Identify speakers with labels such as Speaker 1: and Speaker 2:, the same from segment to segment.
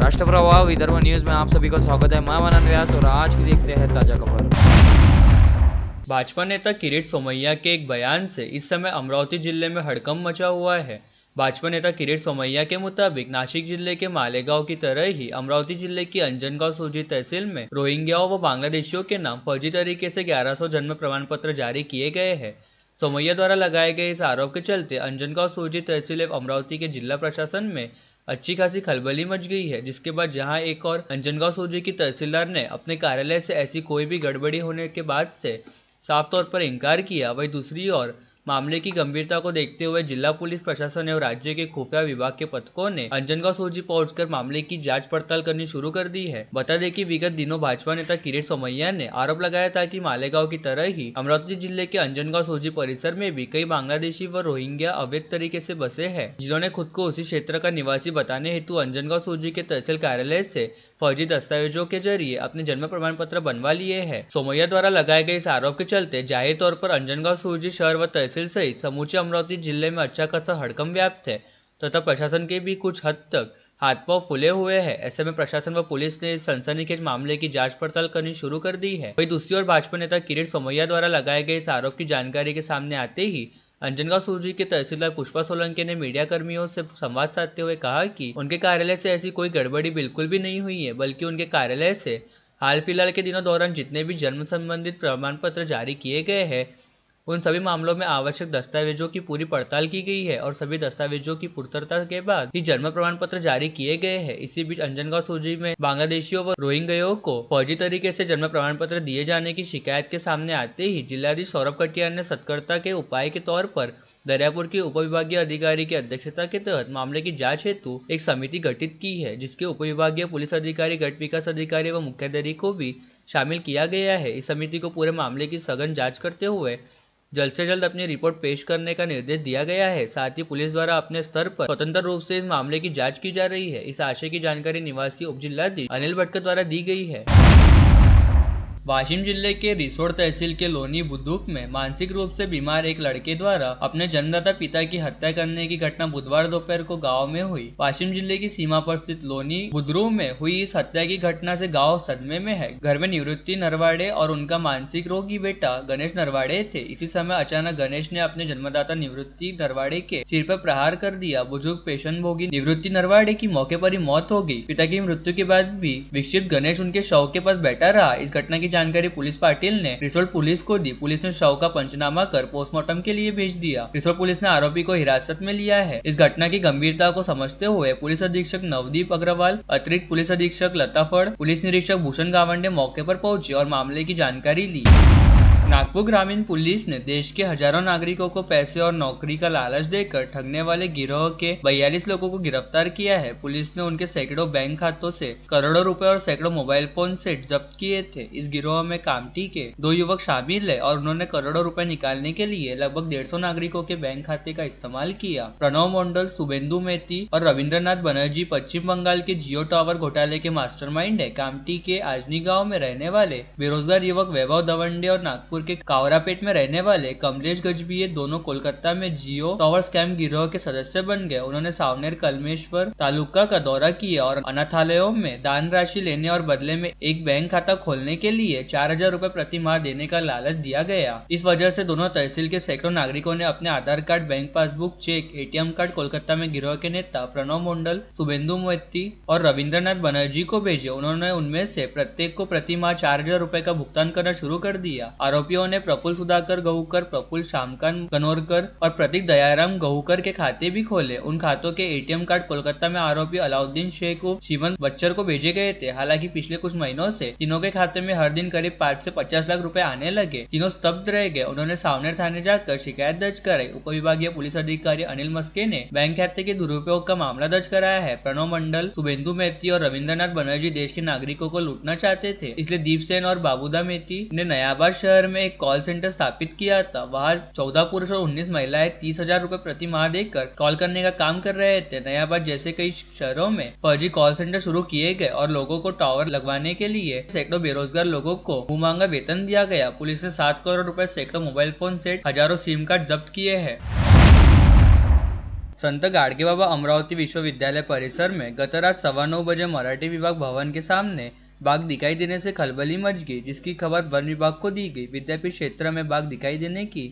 Speaker 1: राष्ट्रप्रवाह Vidarbha news में आप सभी का स्वागत है। मैं मनन व्यास और आज की देखते हैं ताजा खबर।
Speaker 2: भाजपा नेता किरीट सोमैया के एक बयान से इस समय अमरावती जिले में हड़कंप मचा हुआ है। भाजपा नेता किरीट सोमैया के मुताबिक नासिक जिले के मालेगांव की तरह ही अमरावती जिले की अंजनगांव सूजी तहसील में रोहिंग्याओं व बांग्लादेशियों के नाम फर्जी तरीके से 1100 जन्म प्रमाण पत्र जारी किए गए हैं। सोमैया द्वारा लगाए गए इस आरोप के चलते अंजनगांव सूजी तहसील एवं अमरावती के जिला प्रशासन में अच्छी खासी खलबली मच गई है, जिसके बाद जहां एक और अंजनगांव सूजी की तहसीलदार ने अपने कार्यालय से ऐसी कोई भी गड़बड़ी होने के बाद से साफ तौर पर इनकार किया, वहीं दूसरी ओर मामले की गंभीरता को देखते हुए जिला पुलिस प्रशासन एवं राज्य के खुफिया विभाग के पथकों ने अंजनगांव सूजी पहुंचकर मामले की जांच पड़ताल करनी शुरू कर दी है। बता दें कि विगत दिनों भाजपा नेता किरीट सोमैया ने आरोप लगाया था कि मालेगांव की तरह ही अमरावती जिले के अंजनगांव सूजी परिसर में भी कई बांग्लादेशी व रोहिंग्या अवैध तरीके से बसे हैं, जिन्होंने खुद को उसी क्षेत्र का निवासी बताने हेतु अंजनगांव सूजी के तहसील कार्यालय से फर्जी दस्तावेजों के जरिए अपने जन्म प्रमाण पत्र बनवा लिए हैं। सोमैया द्वारा लगाए गए इस आरोप के चलते जाहिर तौर पर अंजनगांव सूजी शहर व तहसील सहित समूचे अमरावती जिले में अच्छा खासा हड़कंप व्याप्त है तथा प्रशासन के भी कुछ हद तक हाथ पांव फूले हुए हैं। ऐसे में प्रशासन व पुलिस ने इस सनसनीखेज मामले की जांच पड़ताल करनी शुरू कर दी है। वहीं दूसरी ओर भाजपा नेता किरीट सोमैया द्वारा लगाए गए इस आरोप की जानकारी के सामने आते ही अंजनगांव सूजी के तहसीलदार पुष्पा सोलंकी ने मीडिया कर्मियों से संवाद साधते हुए कहा कि उनके कार्यालय से ऐसी कोई गड़बड़ी बिल्कुल भी नहीं हुई है, बल्कि उनके कार्यालय से हाल फिलहाल के दिनों दौरान जितने भी जन्म संबंधित प्रमाण पत्र जारी किए गए हैं उन सभी मामलों में आवश्यक दस्तावेजों की पूरी पड़ताल की गई है और सभी दस्तावेजों की पूर्तता के बाद ही जन्म प्रमाण पत्र जारी किए गए हैं। इसी बीच अंजनगांव सूजी में बांग्लादेशियों व रोहिंग्याओं को फर्जी तरीके से जन्म प्रमाण पत्र दिए जाने की शिकायत के सामने आते ही जिलाधीश सौरभ कटियार ने सतर्कता के उपाय के तौर पर दरियापुर के उपविभागीय अधिकारी की अध्यक्षता के तहत मामले की जांच हेतु एक समिति गठित की है, जिसके उपविभागीय पुलिस अधिकारी, गट विकास अधिकारी व मुख्याधिकारी को भी शामिल किया गया है। इस समिति को पूरे मामले की सघन जांच करते हुए जल्द से जल्द अपनी रिपोर्ट पेश करने का निर्देश दिया गया है। साथ ही पुलिस द्वारा अपने स्तर पर स्वतंत्र रूप से इस मामले की जांच की जा रही है। इस आशय की जानकारी निवासी उप जिलाधीश अनिल भटकर द्वारा दी गई है। वाशिम जिले के रिसोड तहसील के लोनी बुद्रुक में मानसिक रूप से बीमार एक लड़के द्वारा अपने जन्मदाता पिता की हत्या करने की घटना बुधवार दोपहर को गांव में हुई। वाशिम जिले की सीमा पर स्थित लोनी बुद्रुक में हुई इस हत्या की घटना से गांव सदमे में है। घर में निवृत्ति नरवाड़े और उनका मानसिक रोगी बेटा गणेश नरवाड़े थे। इसी समय अचानक गणेश ने अपने जन्मदाता निवृत्ति नरवाड़े के सिर पर प्रहार कर दिया। बुजुर्ग पेशन भोगी निवृत्ति नरवाड़े की मौके पर ही मौत हो गई। पिता की मृत्यु के बाद भी विक्षिप्त गणेश उनके शव के पास बैठा रहा। इस घटना की जानकारी पुलिस पाटिल ने रिसोड पुलिस को दी। पुलिस ने शव का पंचनामा कर पोस्टमार्टम के लिए भेज दिया। रिसोड पुलिस ने आरोपी को हिरासत में लिया है। इस घटना की गंभीरता को समझते हुए पुलिस अधीक्षक नवदीप अग्रवाल, अतिरिक्त पुलिस अधीक्षक लता फड़, पुलिस निरीक्षक भूषण गावंडे मौके पर पहुंचे और मामले की जानकारी ली। नागपुर ग्रामीण पुलिस ने देश के हजारों नागरिकों को पैसे और नौकरी का लालच देकर ठगने वाले गिरोह के 42 लोगों को गिरफ्तार किया है। पुलिस ने उनके सैकड़ों बैंक खातों से करोड़ों रुपए और सैकड़ों मोबाइल फोन सेट जब्त किए थे। इस गिरोह में कामठी के 2 युवक शामिल है और उन्होंने करोड़ों रुपए निकालने के लिए लगभग 150 नागरिकों के बैंक खाते का इस्तेमाल किया। प्रणव मंडल, शुभेंदु मेहती और रविंद्रनाथ बनर्जी पश्चिम बंगाल के जियो टावर घोटाले के मास्टरमाइंड है। कामठी के आजनी गाँव में रहने वाले बेरोजगार युवक वैभव दवंडे और नागपुर के कावरापेट में रहने वाले कमलेश गजबीये दोनों कोलकाता में जियो टावर स्कैम गिरोह के सदस्य बन गए। उन्होंने सावनेर कलमेश्वर तालुका का दौरा किया और अनाथालयों में दान राशि लेने और बदले में एक बैंक खाता खोलने के लिए 4000 रुपए प्रति माह देने का लालच दिया गया। इस वजह से दोनों तहसील के सैकड़ों नागरिकों ने अपने Aadhaar card, bank passbook, cheque, ATM card Kolkata में गिरोह के नेता प्रणव मंडल, शुभेंदु मेहती और रविंद्रनाथ बनर्जी को भेजे। उन्होंने उनमें से प्रत्येक को प्रति माह 4000 रुपए का भुगतान करना शुरू कर दिया। आरोपियों ने प्रफुल्ल सुधाकर गहुकर, प्रफुल्ल श्यामकांत कनोरकर और प्रतीक दयाराम गहुकर के खाते भी खोले। उन खातों के एटीएम कार्ड कोलकाता में आरोपी अलाउद्दीन शेख और शिवंत बच्चर को भेजे गए थे। हालांकि पिछले कुछ महीनों से तीनों के खाते में हर दिन करीब 5 से 50 लाख रुपए आने लगे। तीनों स्तब्ध रह गए। उन्होंने सावनेर थाने जाकर शिकायत दर्ज कराई। उपविभागीय पुलिस अधिकारी अनिल मस्के ने बैंक खाते के दुरुपयोग का मामला दर्ज कराया है। प्रणव मंडल, शुभेंदु मेहती और रविंद्रनाथ बनर्जी देश के नागरिकों को लूटना चाहते थे, इसलिए दीप सेन और बाबूदा मेहती ने नयाबाद शहर में एक कॉल सेंटर स्थापित किया था। वहां 14 पुरुष और 19 महिलाएं 30,000 रुपए प्रति माह देकर कॉल करने का काम कर रहे थे। नयाबाद जैसे कई शहरों में फर्जी कॉल सेंटर शुरू किए गए और लोगों को टावर लगवाने के लिए सैकड़ों बेरोजगार लोगों को मुंहमांगा वेतन दिया गया। पुलिस ने 7 करोड़ रुपए, सैकड़ों मोबाइल फोन सेट, हजारों सिम कार्ड जब्त किए हैं। संत गाडगेबाबा अमरावती विश्वविद्यालय परिसर में गत रात 9:15 बजे मराठी विभाग भवन के सामने बाघ दिखाई देने से खलबली मच गई, जिसकी खबर वन विभाग को दी गई। विद्यापीठ क्षेत्र में बाघ दिखाई देने की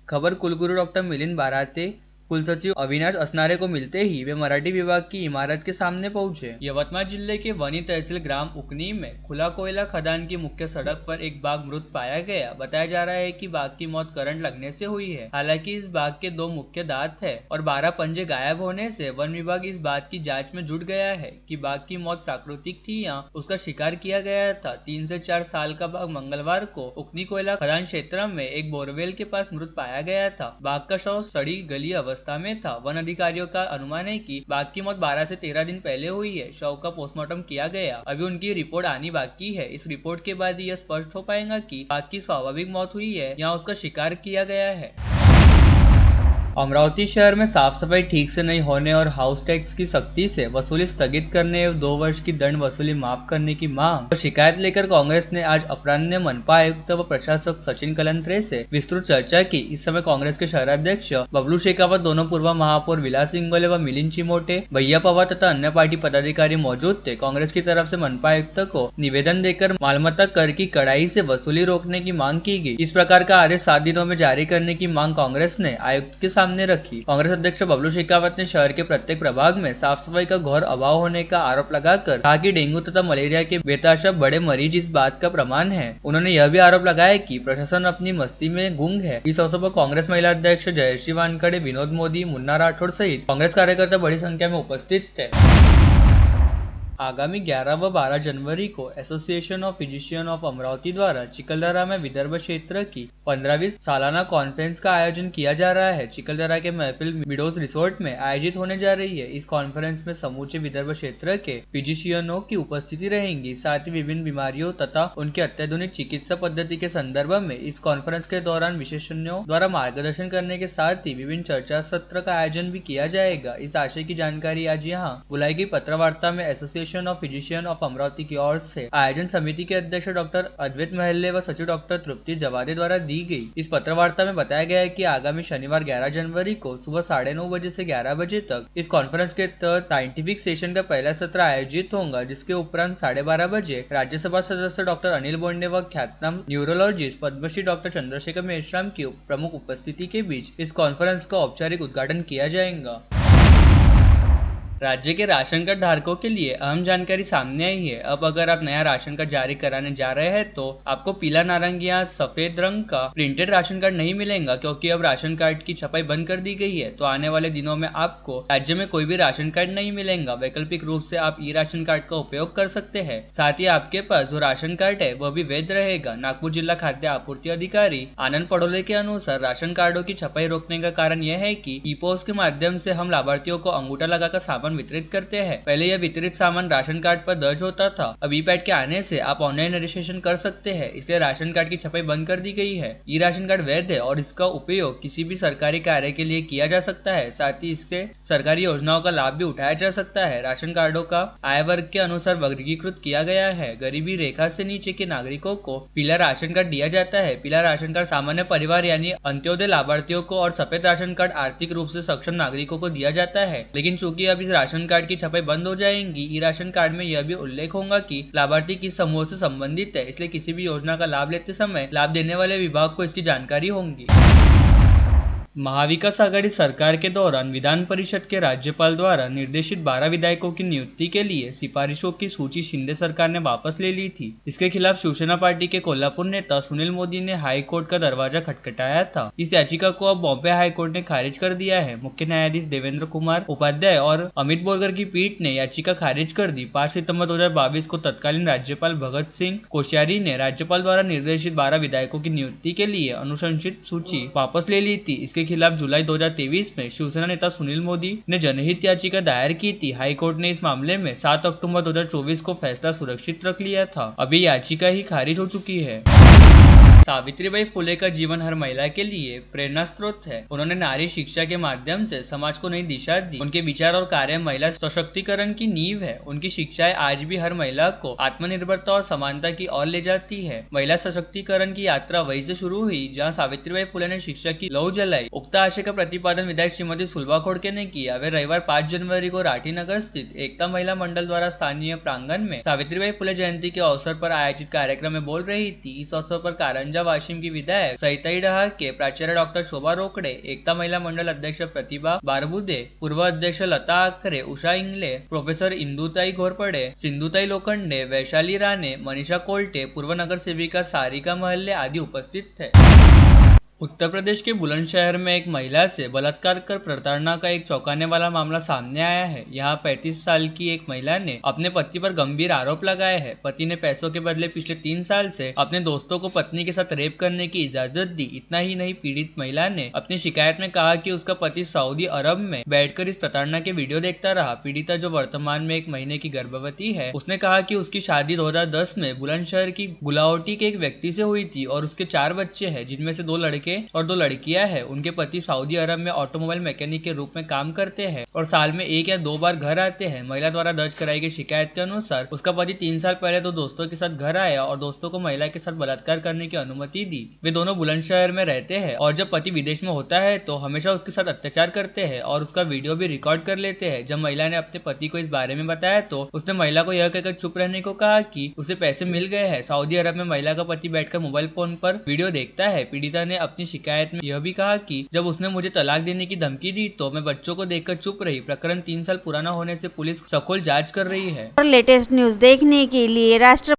Speaker 2: खबर कुलगुरु डॉक्टर मिलिंद बाराते, कुलसचिव अविनाश असनारे को मिलते ही वे मराठी विभाग की इमारत के सामने पहुंचे। यवतमाळ जिले के वनी तहसील ग्राम उकनी में खुला कोयला खदान की मुख्य सड़क पर एक बाघ मृत पाया गया। बताया जा रहा है कि बाघ की मौत करंट लगने से हुई है। हालांकि इस बाघ के 2 मुख्य दांत है और 12 पंजे गायब होने से वन विभाग इस बात की जांच में जुट गया है कि बाघ की मौत प्राकृतिक थी या उसका शिकार किया गया था। 3 से 4 साल का बाघ मंगलवार को उकनी कोयला खदान क्षेत्र में एक बोरवेल के पास मृत पाया गया था। बाघ का शव सड़ी गली अवस्था में था। वन अधिकारियों का अनुमान है कि बाघ की मौत 12 से 13 दिन पहले हुई है। शव का पोस्टमार्टम किया गया, अभी उनकी रिपोर्ट आनी बाकी है। इस रिपोर्ट के बाद यह स्पष्ट हो पाएगा कि बाघ की स्वाभाविक मौत हुई है या उसका शिकार किया गया है। अमरावती शहर में साफ सफाई ठीक से नहीं होने और हाउस टैक्स की सख्ती से वसूली स्थगित करने एवं 2 वर्ष की दंड वसूली माफ करने की मांग और शिकायत लेकर कांग्रेस ने आज अपराह्न मनपा आयुक्त व प्रशासक सचिन कलंत्रे से विस्तृत चर्चा की। इस समय कांग्रेस के शहराध्यक्ष बबलू शेखावत, दोनों पूर्व महापौर विलास इंगोले व मिलिंद चिमोटे, भैया पवार तथा अन्य पार्टी पदाधिकारी मौजूद थे। कांग्रेस की तरफ से मनपा आयुक्त को निवेदन देकर मालमत्ता कर की कड़ाई से वसूली रोकने की मांग की गई। इस प्रकार का आदेश 7 दिनों में जारी करने की मांग कांग्रेस ने आयुक्त के सामने रखी। कांग्रेस अध्यक्ष बबलू शेखावत ने शहर के प्रत्येक प्रभाग में साफ सफाई का घोर अभाव होने का आरोप लगाकर कहा कि डेंगू तथा मलेरिया के बेतहाशा बड़े मरीज इस बात का प्रमाण है। उन्होंने यह भी आरोप लगाया कि प्रशासन अपनी मस्ती में गुंग है। इस अवसर पर कांग्रेस महिला अध्यक्ष जयश्री वानखड़े, विनोद मोदी, मुन्ना राठौड़ सहित कांग्रेस कार्यकर्ता बड़ी संख्या में उपस्थित थे। आगामी 11 व 12 जनवरी को association of physician of Amravati द्वारा चिखलदरा में विदर्भ क्षेत्र की 15वीं सालाना कॉन्फ्रेंस का आयोजन किया जा रहा है। चिखलदरा के महफिल मिडोज रिसोर्ट में आयोजित होने जा रही है। इस कॉन्फ्रेंस में समूचे विदर्भ क्षेत्र के फिजिशियनों की उपस्थिति रहेंगी। साथ ही विभिन्न बीमारियों तथा उनके अत्याधुनिक चिकित्सा पद्धति के संदर्भ में इस कॉन्फ्रेंस के दौरान विशेषज्ञों द्वारा मार्गदर्शन करने के साथ ही विभिन्न चर्चा सत्र का आयोजन भी किया जाएगा। इस आशय की जानकारी आज यहाँ बुलाई गई पत्रवार्ता में association of physician of Amravati की ओर से आयोजन समिति के अध्यक्ष डॉक्टर अद्वैत महल्ले व सचिव डॉक्टर तृप्ति जवादे द्वारा दी गई। इस पत्रवार्ता में बताया गया है कि आगामी शनिवार 11 जनवरी को सुबह 9:30 बजे से 11 बजे तक इस कॉन्फ्रेंस के तहत साइंटिफिक सेशन का पहला सत्र आयोजित होगा, जिसके उपरांत 12:30 बजे राज्यसभा सदस्य डॉक्टर अनिल बोंडे व ख्यातनाम न्यूरोलॉजिस्ट पद्मश्री डॉक्टर चंद्रशेखर मेश्राम की प्रमुख उपस्थिति के बीच इस कॉन्फ्रेंस का औपचारिक उद्घाटन किया जाएगा। राज्य के राशन कार्ड धारकों के लिए अहम जानकारी सामने आई है। अब अगर आप नया राशन कार्ड जारी कराने जा रहे हैं तो आपको पीला, नारंगी या सफेद रंग का प्रिंटेड राशन कार्ड नहीं मिलेगा, क्योंकि अब राशन कार्ड की छपाई बंद कर दी गई है। तो आने वाले दिनों में आपको राज्य में कोई भी राशन कार्ड नहीं मिलेगा। वैकल्पिक रूप से आप ई राशन कार्ड का उपयोग कर सकते हैं। साथ ही आपके पास जो राशन कार्ड है वह भी वैध रहेगा। नागपुर जिला खाद्य आपूर्ति अधिकारी आनंद पड़ोले के अनुसार राशन कार्डों की छपाई रोकने का कारण यह है कि ई पोस्ट के माध्यम से हम लाभार्थियों को अंगूठा लगाकर सामान वितरित करते हैं। पहले यह वितरित सामान राशन कार्ड पर दर्ज होता था। अब ई पैड के आने से आप ऑनलाइन रजिस्ट्रेशन कर सकते हैं, इसलिए राशन कार्ड की छपाई बंद कर दी गई है। ई राशन कार्ड वैध है और इसका उपयोग किसी भी सरकारी कार्य के लिए किया जा सकता है। साथ ही इससे सरकारी योजनाओं का लाभ भी उठाया जा सकता है। राशन कार्डों का आय वर्ग के अनुसार वर्गीकृत किया गया है। गरीबी रेखा से नीचे के नागरिकों को पीला राशन कार्ड दिया जाता है। पीला राशन कार्ड सामान्य परिवार यानी अंत्योदय लाभार्थियों को और सफेद राशन कार्ड आर्थिक रूप से सक्षम नागरिकों को दिया जाता है। लेकिन चूंकि अब इस राशन कार्ड की छपाई बंद हो जाएंगी, ई राशन कार्ड में यह भी उल्लेख होगा कि लाभार्थी किस समूह से संबंधित है, इसलिए किसी भी योजना का लाभ लेते समय लाभ देने वाले विभाग को इसकी जानकारी होगी। महाविकास आघाड़ी सरकार के दौरान विधान परिषद के राज्यपाल द्वारा निर्देशित 12 विधायकों की नियुक्ति के लिए सिफारिशों की सूची शिंदे सरकार ने वापस ले ली थी। इसके खिलाफ शिवसेना पार्टी के कोल्हापुर नेता सुनील मोदी ने हाई कोर्ट का दरवाजा खटखटाया था। इस याचिका को अब बॉम्बे हाई कोर्ट ने खारिज कर दिया है। मुख्य न्यायाधीश देवेंद्र कुमार उपाध्याय और अमित बोरगर की पीठ ने याचिका खारिज कर दी। 5 सितंबर 2022 को तत्कालीन राज्यपाल भगत सिंह कोश्यारी ने राज्यपाल द्वारा निर्देशित 12 विधायकों की नियुक्ति के लिए अनुशंसित सूची वापस ले ली थी। इसके खिलाफ जुलाई 2023 में शिवसेना नेता सुनील मोदी ने जनहित याचिका दायर की थी। हाई कोर्ट ने इस मामले में 7 अक्टूबर 2024 को फैसला सुरक्षित रख लिया था। अभी याचिका ही खारिज हो चुकी है। सावित्रीबाई फुले का जीवन हर महिला के लिए प्रेरणा स्रोत है। उन्होंने नारी शिक्षा के माध्यम से समाज को नई दिशा दी। उनके विचार और कार्य महिला सशक्तिकरण की नींव है। उनकी शिक्षाएं आज भी हर महिला को आत्मनिर्भरता और समानता की ओर ले जाती है। महिला सशक्तिकरण की यात्रा वहीं से शुरू हुई जहां सावित्रीबाई फुले ने शिक्षा की लौ जलाई। उक्त आशय का प्रतिपादन विधायक श्रीमती सुलभा खोड़के ने किया। वे रविवार 5 जनवरी को राठी नगर स्थित एकता महिला मंडल द्वारा स्थानीय प्रांगण में सावित्रीबाई फुले जयंती के अवसर पर आयोजित कार्यक्रम में बोल रही थी। इस अवसर पर कारंजा वाशिम की विधायक सहिता डहा के प्राचार्य डॉक्टर शोभा रोकड़े, एकता महिला मंडल अध्यक्ष प्रतिभा बारबुदे, पूर्व अध्यक्ष लता आकरे, उषा इंगले, प्रोफेसर इंदुताई घोरपड़े, सिंधुताई लोखंडे, वैशाली राणे, मनीषा कोल्टे, पूर्व नगर सेविका सारिका महल्ले आदि उपस्थित थे। उत्तर प्रदेश के बुलंदशहर में एक महिला से बलात्कार कर प्रताड़ना का एक चौंकाने वाला मामला सामने आया है। यहाँ 35 साल की एक महिला ने अपने पति पर गंभीर आरोप लगाए हैं। पति ने पैसों के बदले पिछले 3 साल से अपने दोस्तों को पत्नी के साथ रेप करने की इजाजत दी। इतना ही नहीं, पीड़ित महिला ने अपनी शिकायत में कहा कि उसका पति सऊदी अरब में बैठकर इस प्रताड़ना के वीडियो देखता रहा। पीड़िता, जो वर्तमान में 1 महीने की गर्भवती है, उसने कहा कि उसकी शादी 2010 में बुलंदशहर की गुलावटी के एक व्यक्ति से हुई थी और उसके 4 बच्चे हैं, जिनमें से 2 लड़के और 2 लड़कियां हैं। उनके पति सऊदी अरब में ऑटोमोबाइल मैकेनिक के रूप में काम करते हैं और साल में 1 या 2 बार घर आते हैं। महिला द्वारा दर्ज कराई गई शिकायत के अनुसार उसका पति 3 साल पहले 2 दोस्तों के साथ घर आया और दोस्तों को महिला के साथ बलात्कार करने की अनुमति दी। वे दोनों बुलंदशहर में रहते हैं और जब पति विदेश में होता है तो हमेशा उसके साथ अत्याचार करते हैं और उसका वीडियो भी रिकॉर्ड कर लेते हैं। जब महिला ने अपने पति को इस बारे में बताया तो उसने महिला को यह कहकर चुप रहने को कहा कि उसे पैसे मिल गए हैं। सऊदी अरब में महिला का पति बैठकर मोबाइल फोन पर वीडियो देखता है। पीड़िता ने अपनी शिकायत में यह भी कहा कि जब उसने मुझे तलाक देने की धमकी दी तो मैं बच्चों को देखकर चुप रही। प्रकरण 3 साल पुराना होने से पुलिस सखोल जांच कर रही है।
Speaker 3: और लेटेस्ट न्यूज देखने के लिए राष्ट्र